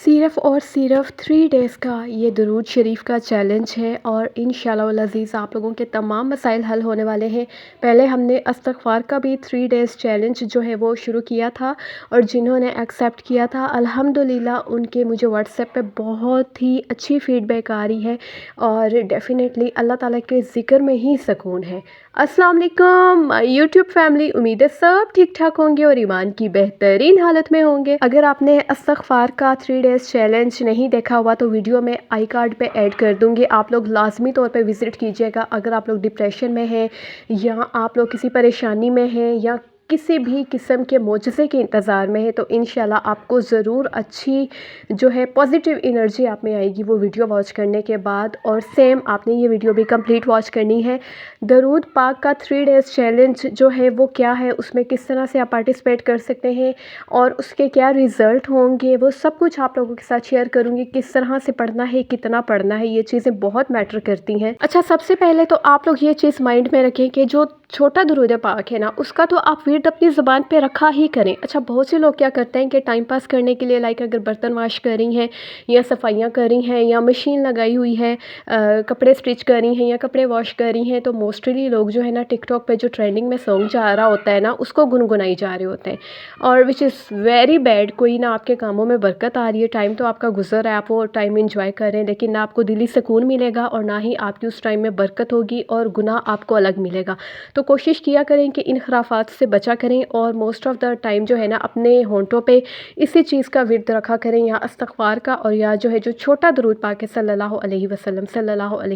सिर्फ़ और सिर्फ़ 3 डेज़ का ये दरूद शरीफ का चैलेंज है और इंशाअल्लाह वल अज़ीज़ आप लोगों के तमाम मसाइल हल होने वाले हैं। पहले हमने इस्तिग़फ़ार का भी 3 डेज़ चैलेंज जो है वो शुरू किया था और जिन्होंने एक्सेप्ट किया था अल्हम्दुलिल्लाह उनके मुझे व्हाट्सएप पे बहुत ही अच्छी फ़ीडबैक आ रही है और डेफ़िनेटली अल्लाह ताला के ज़िक्र में ही सुकून है। अस्सलाम वालेकुम यूट्यूब फैमिली, उम्मीद है सब ठीक ठाक होंगे और ईमान की बेहतरीन हालत में होंगे। अगर आपने इस्तिग़फ़ार का 3 डेज़ चैलेंज नहीं देखा हुआ तो वीडियो में आई कार्ड पे ऐड कर दूंगी, आप लोग लाजमी तौर पे विज़िट कीजिएगा। अगर आप लोग डिप्रेशन में हैं या आप लोग किसी परेशानी में हैं या किसी भी किस्म के मोजज़े के इंतज़ार में है तो इंशाल्लाह आपको ज़रूर अच्छी जो है पॉजिटिव एनर्जी आप में आएगी वो वीडियो वॉच करने के बाद। और सेम आपने ये वीडियो भी कंप्लीट वॉच करनी है। दरूद पाक का 3 डेज़ चैलेंज जो है वो क्या है, उसमें किस तरह से आप पार्टिसिपेट कर सकते हैं और उसके क्या रिज़ल्ट होंगे, वो सब कुछ आप लोगों के साथ शेयर करूँगी। किस तरह से पढ़ना है, कितना पढ़ना है, ये चीज़ें बहुत मैटर करती हैं। अच्छा, सबसे पहले तो आप लोग ये चीज़ माइंड में रखें कि जो छोटा दरूद पाक है ना, उसका तो आप विर्द अपनी ज़ुबान पे रखा ही करें। अच्छा, बहुत से लोग क्या करते हैं कि टाइम पास करने के लिए लाइक अगर बर्तन वॉश कर रही हैं या सफाइयाँ कर रही हैं या मशीन लगाई हुई है, कपड़े स्टिच कर रही हैं या कपड़े वॉश कर रही हैं, तो मोस्टली लोग जो है ना टिकटॉक पे जो ट्रेंडिंग में सॉन्ग जा रहा होता है ना, उसको गुनगुनाई जा रहे होते हैं और विच इज़ वेरी बैड। कोई ना आपके कामों में बरकत आ रही है, टाइम तो आपका गुजर रहा है, आप वो टाइम इंजॉय कर रहे हैं, लेकिन ना आपको दिली सुकून मिलेगा और ना ही आपकी उस टाइम में बरकत होगी और गुनाह आपको अलग मिलेगा। तो कोशिश किया करें कि इन खराफात से बचा करें और मोस्ट ऑफ़ द टाइम जो है ना अपने होंठों पे इसी चीज़ का विर्द रखा करें, या इस्तिग़फ़ार का और या जो है जो छोटा दरूद पाक है सल्लल्लाहु अलैहि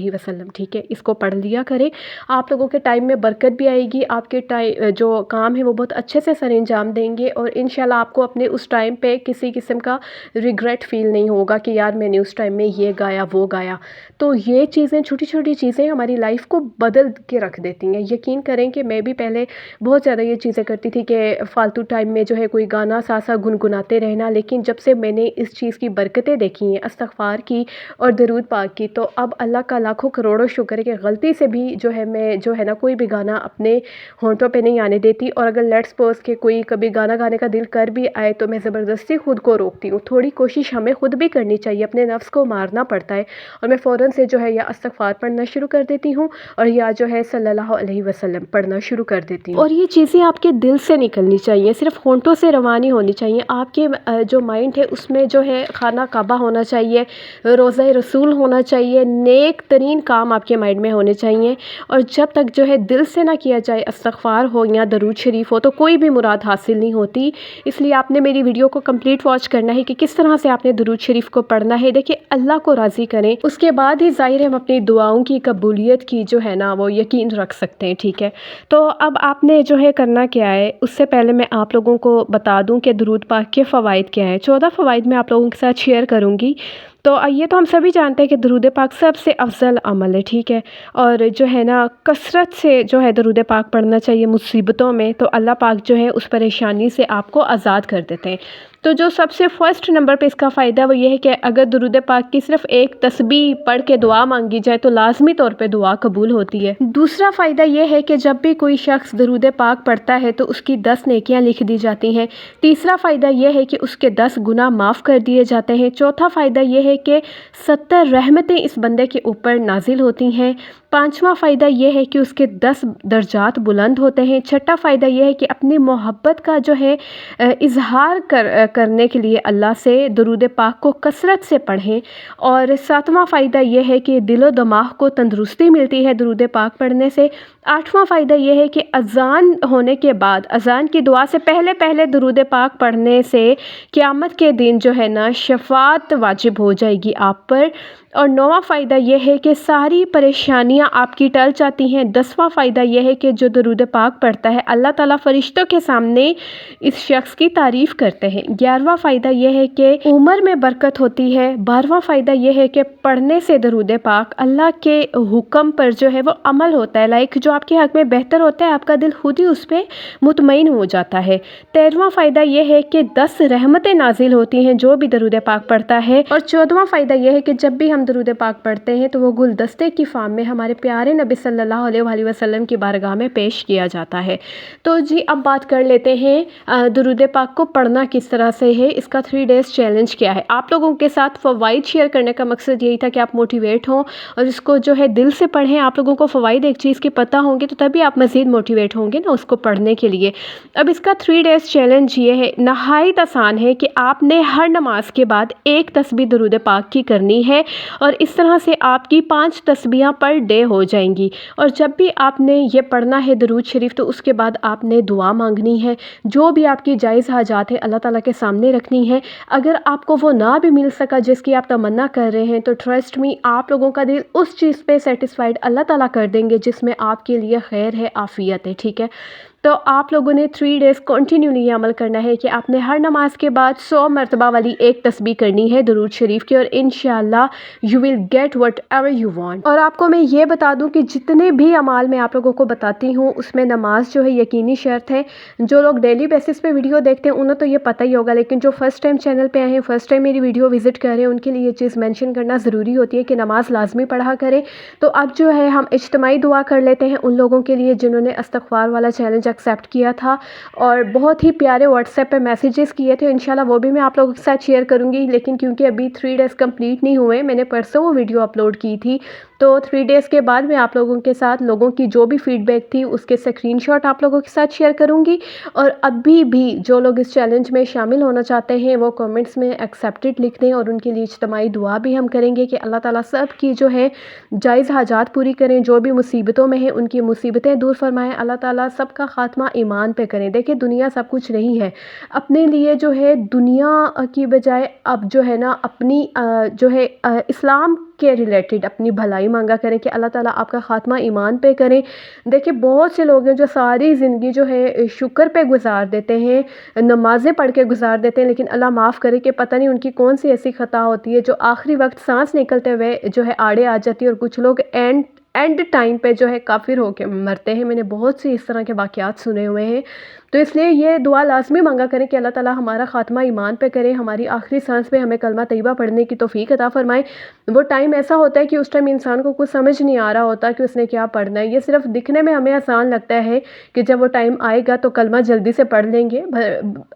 वसल्लम, ठीक है, इसको पढ़ लिया करें। आप लोगों के टाइम में बरकत भी आएगी, आपके टाइम जो काम है वो बहुत अच्छे से सर अंजाम देंगे और इंशाल्लाह आपको अपने उस टाइम पे किसी किस्म का रिग्रेट फ़ील नहीं होगा कि यार मैंने उस टाइम में ये गाया वो गाया। तो ये चीज़ें, छोटी छोटी चीज़ें हमारी लाइफ को बदल के रख देती हैं। यकीन करें कि मैं भी पहले बहुत ज़्यादा ये चीज़ें करती थी कि फ़ालतू टाइम में जो है कोई गाना सा गुनगुनाते रहना, लेकिन जब से मैंने इस चीज़ की बरकतें देखी हैं इस्तिग़फ़ार की और दरूद पाक की, तो अब अल्लाह का लाखों करोड़ों शुक्र है कि गलती से भी जो है मैं जो है ना कोई भी गाना अपने होंठों पे नहीं आने देती। और अगर लेट्स सपोज़ के कोई कभी गाना गाने का दिल कर भी आए तो मैं ज़बरदस्ती खुद को रोकती हूँ। थोड़ी कोशिश हमें खुद भी करनी चाहिए, अपने नफ्स को मारना पड़ता है और मैं फ़ौरन से जो है या इस्तिग़फ़ार पढ़ना शुरू कर देती हूँ और या जो है सल्लल्लाहु अलैहि वसल्लम पढ़ना शुरू कर देती हूँ। और ये चीज़ें आपके दिल से निकलनी चाहिए, सिर्फ होंठों से रवानी होनी चाहिए। आपके जो माइंड है उसमें जो है खाना काबा होना चाहिए, रोज़ा रसूल होना चाहिए, नेक तरीन काम आपके माइंड में होने चाहिए। और जब तक जो है दिल से ना किया जाए, इस्तिग़फ़ार हो या दरूद शरीफ हो, तो कोई भी मुराद हासिल नहीं होती। इसलिए आपने मेरी वीडियो को कंप्लीट वॉच करना है कि किस तरह से आपने दरूद शरीफ को पढ़ना है। देखिए, अल्लाह को राज़ी करें, उसके बाद ही ज़ाहिर है हम अपनी दुआओं की कबूलियत की जो है ना वो यकीन रख सकते हैं, ठीक है। तो अब आपने जो है करना क्या है, उससे पहले मैं आप लोगों को बता दूं कि दरूद पाक के फ़वाइद क्या हैं। 14 फ़वाइद मैं आप लोगों के साथ शेयर करूंगी। तो ये तो हम सभी जानते हैं कि दरूद पाक सबसे अफ़ज़ल अमल है, ठीक है। और जो है ना कसरत से जो है दरूद पाक पढ़ना चाहिए मुसीबतों में, तो अल्लाह पाक जो है उस परेशानी से आपको आज़ाद कर देते हैं। तो जो सबसे फर्स्ट नंबर पे इसका फ़ायदा वो ये है कि अगर दरूद पाक की सिर्फ एक तस्बीह पढ़ के दुआ मांगी जाए तो लाजमी तौर पे दुआ कबूल होती है। दूसरा फ़ायदा ये है कि जब भी कोई शख्स दरूद पाक पढ़ता है तो उसकी 10 नेकियां लिख दी जाती हैं। तीसरा फ़ायदा ये है कि उसके 10 गुनाह माफ़ कर दिए जाते हैं। चौथा फ़ायदा ये है कि 70 रहमतें इस बंदे के ऊपर नाजिल होती हैं। पाँचवा फ़ायदा ये है कि उसके 10 दर्जात बुलंद होते हैं। छठा फ़ायदा ये है कि अपनी मोहब्बत का जो है इजहार करने के लिए अल्लाह से दरूद पाक को कसरत से पढ़ें। और सातवां फ़ायदा ये है कि दिलो दिमाग को तंदुरुस्ती मिलती है दरूद पाक पढ़ने से। आठवां फ़ायदा ये है कि अज़ान होने के बाद, अज़ान की दुआ से पहले पहले दरूद पाक पढ़ने से क़यामत के दिन जो है ना शफ़ाअत वाजिब हो जाएगी आप पर। और नौवां फ़ायदा यह है कि सारी परेशानियां आपकी टल जाती हैं। 10वां फ़ायदा यह है कि जो दरूद पाक पढ़ता है अल्लाह ताला फ़रिश्तों के सामने इस शख्स की तारीफ़ करते हैं। 11वां फ़ायदा यह है कि उम्र में बरकत होती है। 12वां फ़ायदा यह है कि पढ़ने से दरूद पाक अल्लाह के हुक्म पर जो है वो अमल होता है, लाइक जो आपके हक़ में बेहतर होता है आपका दिल खुद ही उस पर मुतमईन हो जाता है। 13वां फ़ायदा यह है कि 10 रहमतें नाजिल होती हैं जो भी दरूद पाक पढ़ता है। और 14वां फ़ायदा यह है कि जब भी हम ہم درود پاک پڑھتے ہیں تو وہ گلدستے کی فارم میں ہمارے پیارے نبی صلی اللہ علیہ وسلم کی بارگاہ میں پیش کیا جاتا ہے۔ تو جی اب بات کر لیتے ہیں درود پاک کو پڑھنا کس طرح سے ہے، اس کا 3 ڈیز چیلنج کیا ہے۔ آپ لوگوں کے ساتھ فوائد شیئر کرنے کا مقصد یہی تھا کہ آپ موٹیویٹ ہوں اور اس کو جو ہے دل سے پڑھیں۔ آپ لوگوں کو فوائد ایک چیز کی پتہ ہوں گے تو تبھی آپ مزید موٹیویٹ ہوں گے نا اس کو پڑھنے کے لیے۔ اب اس کا 3 ڈیز چیلنج یہ ہے، نہایت آسان ہے کہ آپ نے ہر نماز کے بعد ایک تسبیح درود پاک کی کرنی ہے اور اس طرح سے آپ کی 5 تسبیحاں پر ڈے ہو جائیں گی۔ اور جب بھی آپ نے یہ پڑھنا ہے درود شریف تو اس کے بعد آپ نے دعا مانگنی ہے، جو بھی آپ کی جائز حاجات ہے اللہ تعالیٰ کے سامنے رکھنی ہے۔ اگر آپ کو وہ نہ بھی مل سکا جس کی آپ تمنا کر رہے ہیں تو ٹرسٹ می آپ لوگوں کا دل اس چیز پہ سیٹسفائیڈ اللہ تعالیٰ کر دیں گے جس میں آپ کے لیے خیر ہے، عافیت ہے، ٹھیک ہے۔ تو آپ لوگوں نے 3 ڈیز کنٹینیولی یہ عمل کرنا ہے کہ آپ نے ہر نماز کے بعد 100 مرتبہ والی ایک تسبیح کرنی ہے درود شریف کی، اور انشاءاللہ you will get whatever you want. اور آپ کو میں یہ بتا دوں کہ جتنے بھی اعمال میں آپ لوگوں کو بتاتی ہوں اس میں نماز جو ہے یقینی شرط ہے۔ جو لوگ ڈیلی بیسس پہ ویڈیو دیکھتے ہیں انہیں تو یہ پتہ ہی ہوگا، لیکن جو فرسٹ ٹائم چینل پہ آئے ہیں، فرسٹ ٹائم میری ویڈیو وزٹ کر رہے ہیں، ان کے لیے یہ چیز مینشن کرنا ضروری ہوتی ہے کہ نماز لازمی پڑھا کریں۔ تو اب جو ہے ہم اجتماعی دعا کر لیتے ہیں ان لوگوں کے لیے جنہوں نے استغفار والا چیلنج ایکسیپٹ کیا تھا اور بہت ہی پیارے واٹس ایپ پہ میسیجز کیے تھے۔ انشاءاللہ وہ بھی میں آپ لوگوں کے ساتھ شیئر کروں گی، لیکن کیونکہ ابھی 3 ڈیز کمپلیٹ نہیں ہوئے، میں نے پرسوں وہ ویڈیو اپلوڈ کی تھی، تو 3 ڈیز کے بعد میں آپ لوگوں کے ساتھ لوگوں کی جو بھی فیڈ بیک تھی اس کے اسکرین شاٹ آپ لوگوں کے ساتھ شیئر کروں گی۔ اور ابھی بھی جو لوگ اس چیلنج میں شامل ہونا چاہتے ہیں وہ کمنٹس میں ایکسیپٹڈ لکھ دیں، اور ان کے لیے اجتماعی دعا بھی ہم کریں گے کہ اللہ تعالیٰ سب کی جو ہے جائز حاجات پوری کریں، جو بھی مصیبتوں میں ہیں ان کی مصیبتیں دور فرمائیں، اللہ تعالیٰ سب کا خاتمہ ایمان پہ کریں۔ دیکھیں دنیا سب کچھ نہیں ہے، اپنے لیے جو ہے دنیا کی بجائے اب جو ہے نا اپنی جو ہے اسلام کے ریلیٹڈ اپنی بھلائی مانگا کریں کہ اللہ تعالیٰ آپ کا خاتمہ ایمان پہ کریں۔ دیکھیں بہت سے لوگ ہیں جو ساری زندگی جو ہے شکر پہ گزار دیتے ہیں، نمازیں پڑھ کے گزار دیتے ہیں، لیکن اللہ معاف کرے کہ پتہ نہیں ان کی کون سی ایسی خطا ہوتی ہے جو آخری وقت سانس نکلتے ہوئے جو ہے آڑے آ جاتی ہے، اور کچھ لوگ اینڈ ٹائم پہ جو ہے کافر ہو کے مرتے ہیں۔ میں نے بہت سی اس طرح کے واقعات سنے ہوئے ہیں، تو اس لیے یہ دعا لازمی مانگا کریں کہ اللہ تعالیٰ ہمارا خاتمہ ایمان پہ کرے، ہماری آخری سانس پہ ہمیں کلمہ طیبہ پڑھنے کی توفیق عطا فرمائے۔ وہ ٹائم ایسا ہوتا ہے کہ اس ٹائم انسان کو کچھ سمجھ نہیں آ رہا ہوتا کہ اس نے کیا پڑھنا ہے، یہ صرف دکھنے میں ہمیں آسان لگتا ہے کہ جب وہ ٹائم آئے گا تو کلمہ جلدی سے پڑھ لیں گے،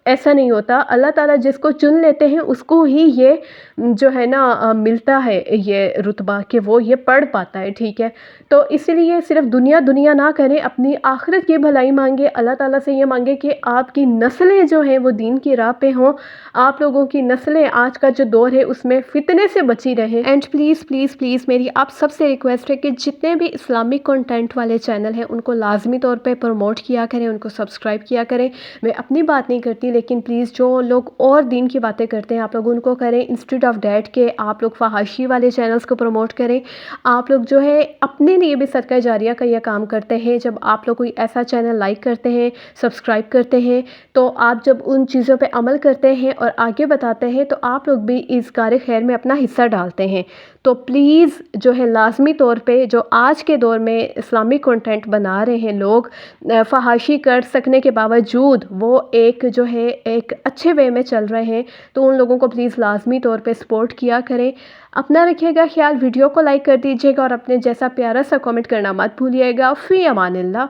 ایسا نہیں ہوتا۔ اللہ تعالیٰ جس کو چن لیتے ہیں اس کو ہی یہ جو ہے نا ملتا ہے یہ رتبہ کہ وہ یہ پڑھ پاتا ہے، ٹھیک ہے۔ تو اس لیے صرف دنیا نہ کریں، اپنی آخرت کی بھلائی مانگے، اللہ تعالیٰ سے یہ مانگے کہ آپ کی نسلیں جو ہیں وہ دین کی راہ پہ ہوں، آپ لوگوں کی نسلیں آج کا جو دور ہے اس میں فتنے سے بچی رہیں۔ اینڈ پلیز پلیز پلیز میری آپ سب سے ریکویسٹ ہے کہ جتنے بھی اسلامک کنٹینٹ والے چینل ہیں ان کو لازمی طور پہ پروموٹ کیا کریں، ان کو سبسکرائب کیا کریں۔ میں اپنی بات نہیں کرتی، لیکن پلیز جو لوگ اور دین کی باتیں کرتے ہیں آپ لوگ ان کو کریں، انسٹیڈ آف دیٹ کہ آپ لوگ فحاشی والے چینلز کو پروموٹ کریں۔ آپ لوگ جو ہے اپنے لیے بھی صدقہ جاریہ کا یہ کام کرتے ہیں، جب آپ لوگ کوئی ایسا چینل لائک کرتے ہیں، سبسکرائب کرتے ہیں، تو آپ جب ان چیزوں پہ عمل کرتے ہیں اور آگے بتاتے ہیں تو آپ لوگ بھی اس کار خیر میں اپنا حصہ ڈالتے ہیں۔ تو پلیز جو ہے لازمی طور پہ جو آج کے دور میں اسلامک کنٹینٹ بنا رہے ہیں لوگ، فحاشی کر سکنے کے باوجود وہ ایک جو ہے ایک اچھے وے میں چل رہے ہیں، تو ان لوگوں کو پلیز لازمی طور پہ سپورٹ کیا کریں۔ اپنا رکھیے گا خیال، ویڈیو کو لائک کر دیجیے گا اور اپنے جیسا پیارا سا کامنٹ کرنا مت بھولیے گا۔ فی امان اللہ۔